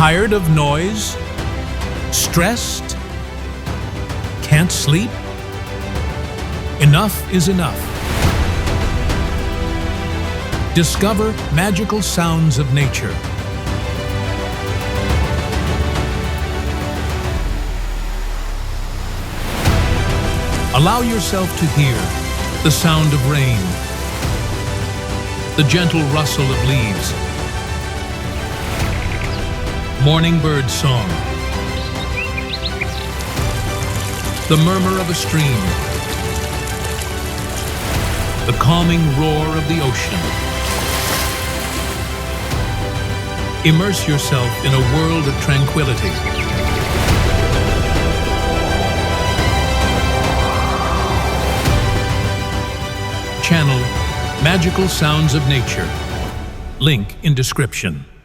Tired of noise? Stressed? Can't sleep? Enough is enough. Discover magical sounds of nature. Allow yourself to hear the sound of rain, the gentle rustle of leaves, morning bird song, the murmur of a stream, the calming roar of the ocean. Immerse yourself in a world of tranquility. Channel Magical Sounds of Nature. Link in description.